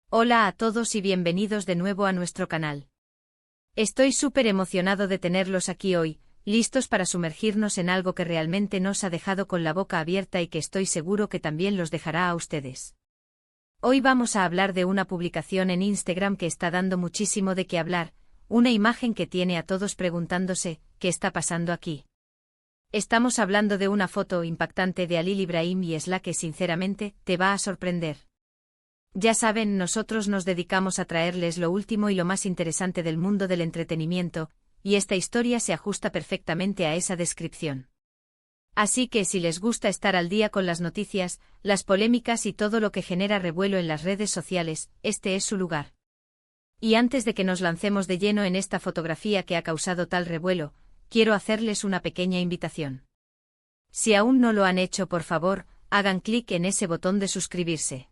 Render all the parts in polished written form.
Hola a todos y bienvenidos de nuevo a nuestro canal. Estoy súper emocionado de tenerlos aquí hoy, listos para sumergirnos en algo que realmente nos ha dejado con la boca abierta y que estoy seguro que también los dejará a ustedes. Hoy vamos a hablar de una publicación en Instagram que está dando muchísimo de qué hablar, una imagen que tiene a todos preguntándose, ¿qué está pasando aquí? Estamos hablando de una foto impactante de Halil İbrahim y es la que sinceramente te va a sorprender. Ya saben, nosotros nos dedicamos a traerles lo último y lo más interesante del mundo del entretenimiento, y esta historia se ajusta perfectamente a esa descripción. Así que si les gusta estar al día con las noticias, las polémicas y todo lo que genera revuelo en las redes sociales, este es su lugar. Y antes de que nos lancemos de lleno en esta fotografía que ha causado tal revuelo, quiero hacerles una pequeña invitación. Si aún no lo han hecho, por favor, hagan clic en ese botón de suscribirse.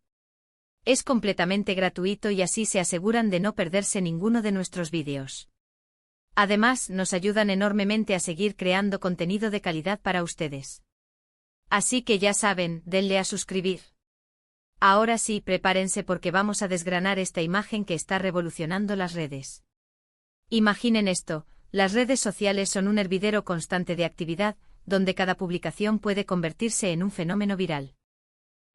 Es completamente gratuito y así se aseguran de no perderse ninguno de nuestros vídeos. Además, nos ayudan enormemente a seguir creando contenido de calidad para ustedes. Así que ya saben, denle a suscribir. Ahora sí, prepárense porque vamos a desgranar esta imagen que está revolucionando las redes. Imaginen esto, las redes sociales son un hervidero constante de actividad, donde cada publicación puede convertirse en un fenómeno viral.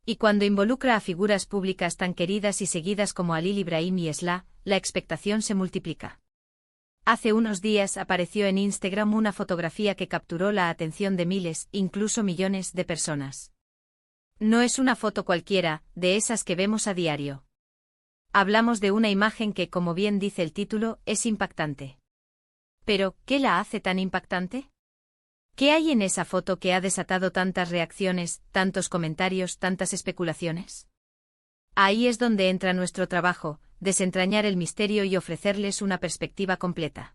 Y cuando involucra a figuras públicas tan queridas y seguidas como Halil İbrahim y Esla, la expectación se multiplica. Hace unos días apareció en Instagram una fotografía que capturó la atención de miles, incluso millones, de personas. No es una foto cualquiera, de esas que vemos a diario. Hablamos de una imagen que, como bien dice el título, es impactante. Pero, ¿qué la hace tan impactante? ¿Qué hay en esa foto que ha desatado tantas reacciones, tantos comentarios, tantas especulaciones? Ahí es donde entra nuestro trabajo, desentrañar el misterio y ofrecerles una perspectiva completa.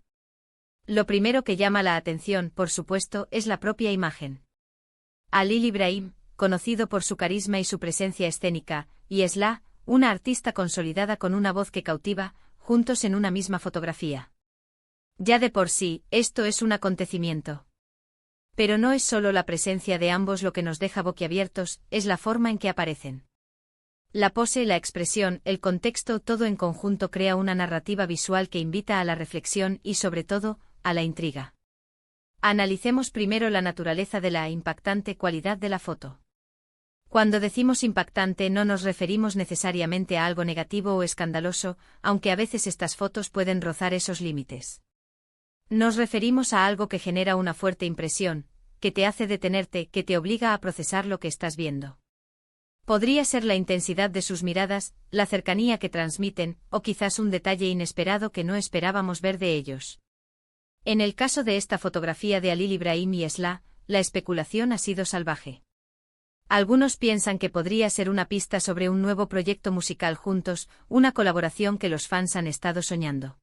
Lo primero que llama la atención, por supuesto, es la propia imagen. Halil İbrahim, conocido por su carisma y su presencia escénica, y Esla, una artista consolidada con una voz que cautiva, juntos en una misma fotografía. Ya de por sí, esto es un acontecimiento. Pero no es solo la presencia de ambos lo que nos deja boquiabiertos, es la forma en que aparecen. La pose, la expresión, el contexto, todo en conjunto crea una narrativa visual que invita a la reflexión y, sobre todo, a la intriga. Analicemos primero la naturaleza de la impactante cualidad de la foto. Cuando decimos impactante no nos referimos necesariamente a algo negativo o escandaloso, aunque a veces estas fotos pueden rozar esos límites. Nos referimos a algo que genera una fuerte impresión, que te hace detenerte, que te obliga a procesar lo que estás viendo. Podría ser la intensidad de sus miradas, la cercanía que transmiten, o quizás un detalle inesperado que no esperábamos ver de ellos. En el caso de esta fotografía de Halil İbrahim y Esla, la especulación ha sido salvaje. Algunos piensan que podría ser una pista sobre un nuevo proyecto musical juntos, una colaboración que los fans han estado soñando.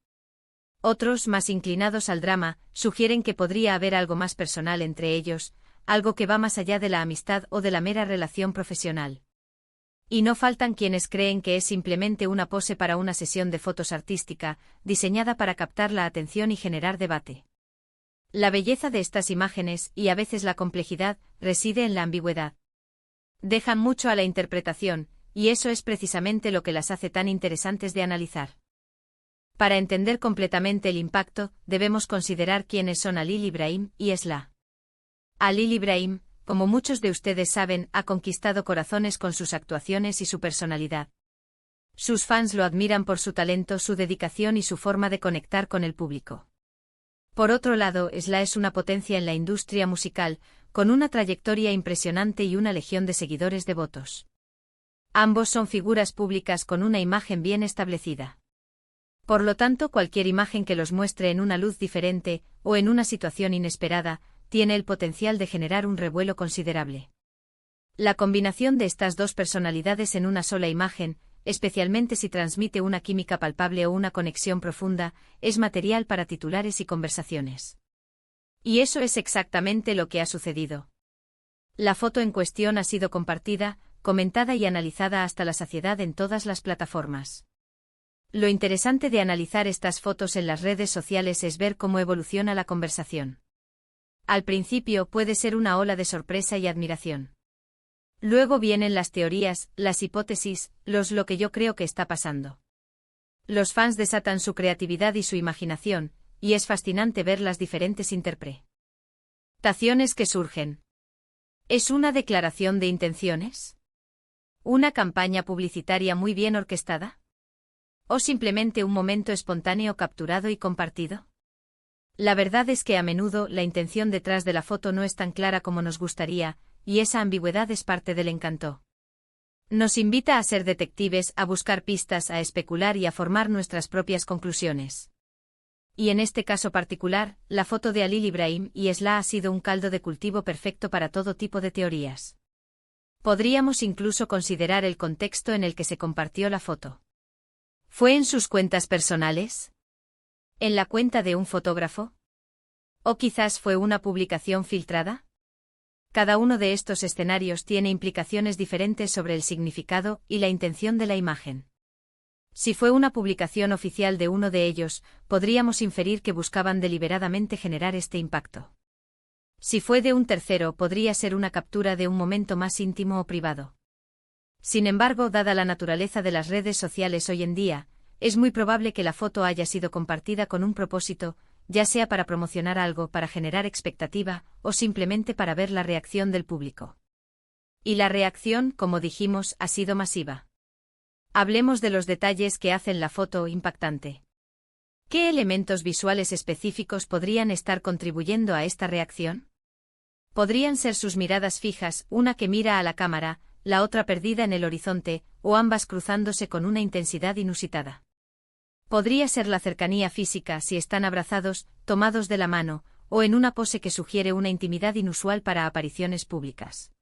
Otros, más inclinados al drama, sugieren que podría haber algo más personal entre ellos, algo que va más allá de la amistad o de la mera relación profesional. Y no faltan quienes creen que es simplemente una pose para una sesión de fotos artística, diseñada para captar la atención y generar debate. La belleza de estas imágenes, y a veces la complejidad, reside en la ambigüedad. Dejan mucho a la interpretación, y eso es precisamente lo que las hace tan interesantes de analizar. Para entender completamente el impacto, debemos considerar quiénes son Halil İbrahim y Esla. Halil İbrahim, como muchos de ustedes saben, ha conquistado corazones con sus actuaciones y su personalidad. Sus fans lo admiran por su talento, su dedicación y su forma de conectar con el público. Por otro lado, Esla es una potencia en la industria musical, con una trayectoria impresionante y una legión de seguidores devotos. Ambos son figuras públicas con una imagen bien establecida. Por lo tanto, cualquier imagen que los muestre en una luz diferente, o en una situación inesperada, tiene el potencial de generar un revuelo considerable. La combinación de estas dos personalidades en una sola imagen, especialmente si transmite una química palpable o una conexión profunda, es material para titulares y conversaciones. Y eso es exactamente lo que ha sucedido. La foto en cuestión ha sido compartida, comentada y analizada hasta la saciedad en todas las plataformas. Lo interesante de analizar estas fotos en las redes sociales es ver cómo evoluciona la conversación. Al principio puede ser una ola de sorpresa y admiración. Luego vienen las teorías, las hipótesis, lo que yo creo que está pasando. Los fans desatan su creatividad y su imaginación, y es fascinante ver las diferentes interpretaciones que surgen. ¿Es una declaración de intenciones? ¿Una campaña publicitaria muy bien orquestada? ¿O simplemente un momento espontáneo capturado y compartido? La verdad es que a menudo la intención detrás de la foto no es tan clara como nos gustaría, y esa ambigüedad es parte del encanto. Nos invita a ser detectives, a buscar pistas, a especular y a formar nuestras propias conclusiones. Y en este caso particular, la foto de Halil Ibrahim y Esla ha sido un caldo de cultivo perfecto para todo tipo de teorías. Podríamos incluso considerar el contexto en el que se compartió la foto. ¿Fue en sus cuentas personales? ¿En la cuenta de un fotógrafo? ¿O quizás fue una publicación filtrada? Cada uno de estos escenarios tiene implicaciones diferentes sobre el significado y la intención de la imagen. Si fue una publicación oficial de uno de ellos, podríamos inferir que buscaban deliberadamente generar este impacto. Si fue de un tercero, podría ser una captura de un momento más íntimo o privado. Sin embargo, dada la naturaleza de las redes sociales hoy en día, es muy probable que la foto haya sido compartida con un propósito, ya sea para promocionar algo, para generar expectativa, o simplemente para ver la reacción del público. Y la reacción, como dijimos, ha sido masiva. Hablemos de los detalles que hacen la foto impactante. ¿Qué elementos visuales específicos podrían estar contribuyendo a esta reacción? Podrían ser sus miradas fijas, una que mira a la cámara, la otra perdida en el horizonte, o ambas cruzándose con una intensidad inusitada. Podría ser la cercanía física si están abrazados, tomados de la mano, o en una pose que sugiere una intimidad inusual para apariciones públicas.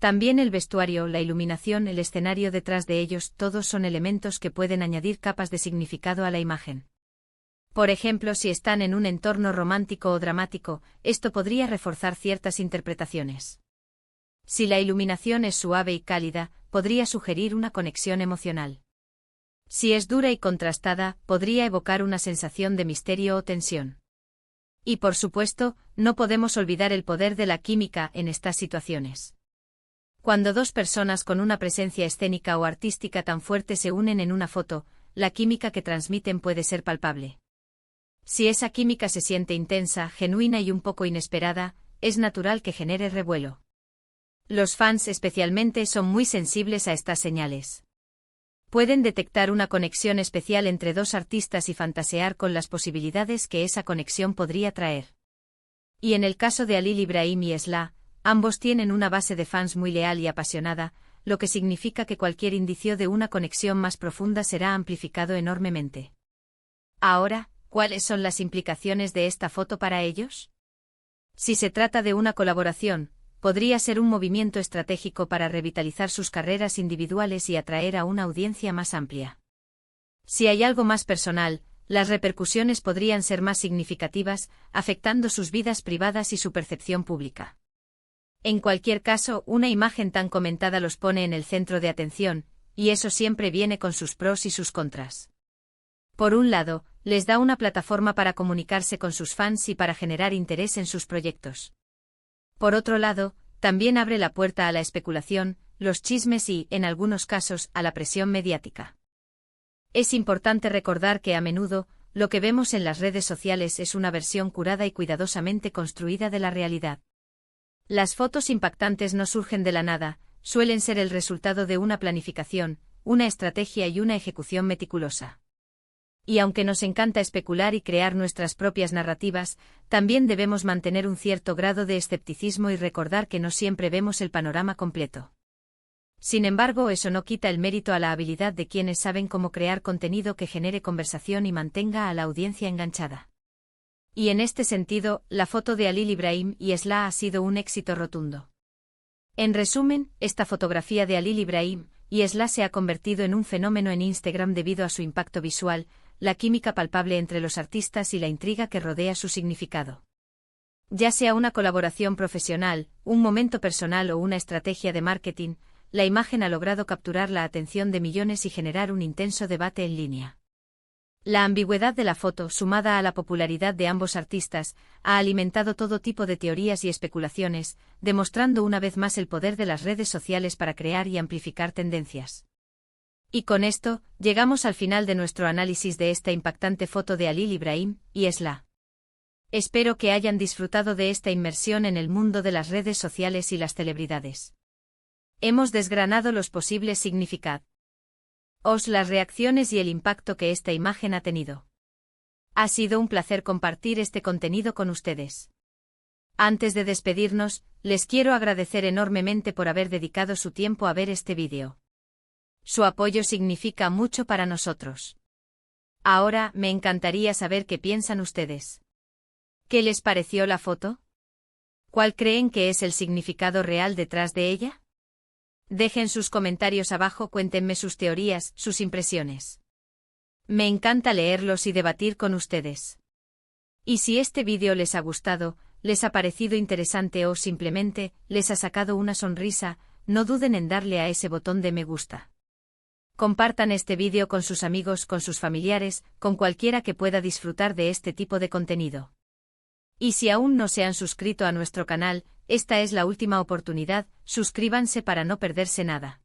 También el vestuario, la iluminación, el escenario detrás de ellos, todos son elementos que pueden añadir capas de significado a la imagen. Por ejemplo, si están en un entorno romántico o dramático, esto podría reforzar ciertas interpretaciones. Si la iluminación es suave y cálida, podría sugerir una conexión emocional. Si es dura y contrastada, podría evocar una sensación de misterio o tensión. Y por supuesto, no podemos olvidar el poder de la química en estas situaciones. Cuando dos personas con una presencia escénica o artística tan fuerte se unen en una foto, la química que transmiten puede ser palpable. Si esa química se siente intensa, genuina y un poco inesperada, es natural que genere revuelo. Los fans especialmente son muy sensibles a estas señales. Pueden detectar una conexión especial entre dos artistas y fantasear con las posibilidades que esa conexión podría traer. Y en el caso de Halil Ibrahim y Esla, ambos tienen una base de fans muy leal y apasionada, lo que significa que cualquier indicio de una conexión más profunda será amplificado enormemente. Ahora, ¿cuáles son las implicaciones de esta foto para ellos? Si se trata de una colaboración, podría ser un movimiento estratégico para revitalizar sus carreras individuales y atraer a una audiencia más amplia. Si hay algo más personal, las repercusiones podrían ser más significativas, afectando sus vidas privadas y su percepción pública. En cualquier caso, una imagen tan comentada los pone en el centro de atención, y eso siempre viene con sus pros y sus contras. Por un lado, les da una plataforma para comunicarse con sus fans y para generar interés en sus proyectos. Por otro lado, también abre la puerta a la especulación, los chismes y, en algunos casos, a la presión mediática. Es importante recordar que a menudo, lo que vemos en las redes sociales es una versión curada y cuidadosamente construida de la realidad. Las fotos impactantes no surgen de la nada, suelen ser el resultado de una planificación, una estrategia y una ejecución meticulosa. Y aunque nos encanta especular y crear nuestras propias narrativas, también debemos mantener un cierto grado de escepticismo y recordar que no siempre vemos el panorama completo. Sin embargo, eso no quita el mérito a la habilidad de quienes saben cómo crear contenido que genere conversación y mantenga a la audiencia enganchada. Y en este sentido, la foto de Halil Ibrahim y Esla ha sido un éxito rotundo. En resumen, esta fotografía de Halil Ibrahim y Esla se ha convertido en un fenómeno en Instagram debido a su impacto visual, la química palpable entre los artistas y la intriga que rodea su significado. Ya sea una colaboración profesional, un momento personal o una estrategia de marketing, la imagen ha logrado capturar la atención de millones y generar un intenso debate en línea. La ambigüedad de la foto, sumada a la popularidad de ambos artistas, ha alimentado todo tipo de teorías y especulaciones, demostrando una vez más el poder de las redes sociales para crear y amplificar tendencias. Y con esto, llegamos al final de nuestro análisis de esta impactante foto de Halil Ibrahim y Esla. Espero que hayan disfrutado de esta inmersión en el mundo de las redes sociales y las celebridades. Hemos desgranado los posibles significados, las reacciones y el impacto que esta imagen ha tenido. Ha sido un placer compartir este contenido con ustedes. Antes de despedirnos, les quiero agradecer enormemente por haber dedicado su tiempo a ver este vídeo. Su apoyo significa mucho para nosotros. Ahora, me encantaría saber qué piensan ustedes. ¿Qué les pareció la foto? ¿Cuál creen que es el significado real detrás de ella? Dejen sus comentarios abajo, cuéntenme sus teorías, sus impresiones. Me encanta leerlos y debatir con ustedes. Y si este vídeo les ha gustado, les ha parecido interesante o simplemente les ha sacado una sonrisa, no duden en darle a ese botón de me gusta. Compartan este vídeo con sus amigos, con sus familiares, con cualquiera que pueda disfrutar de este tipo de contenido. Y si aún no se han suscrito a nuestro canal, esta es la última oportunidad, suscríbanse para no perderse nada.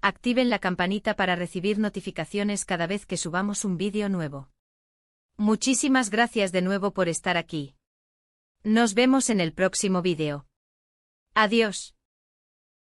Activen la campanita para recibir notificaciones cada vez que subamos un vídeo nuevo. Muchísimas gracias de nuevo por estar aquí. Nos vemos en el próximo vídeo. Adiós.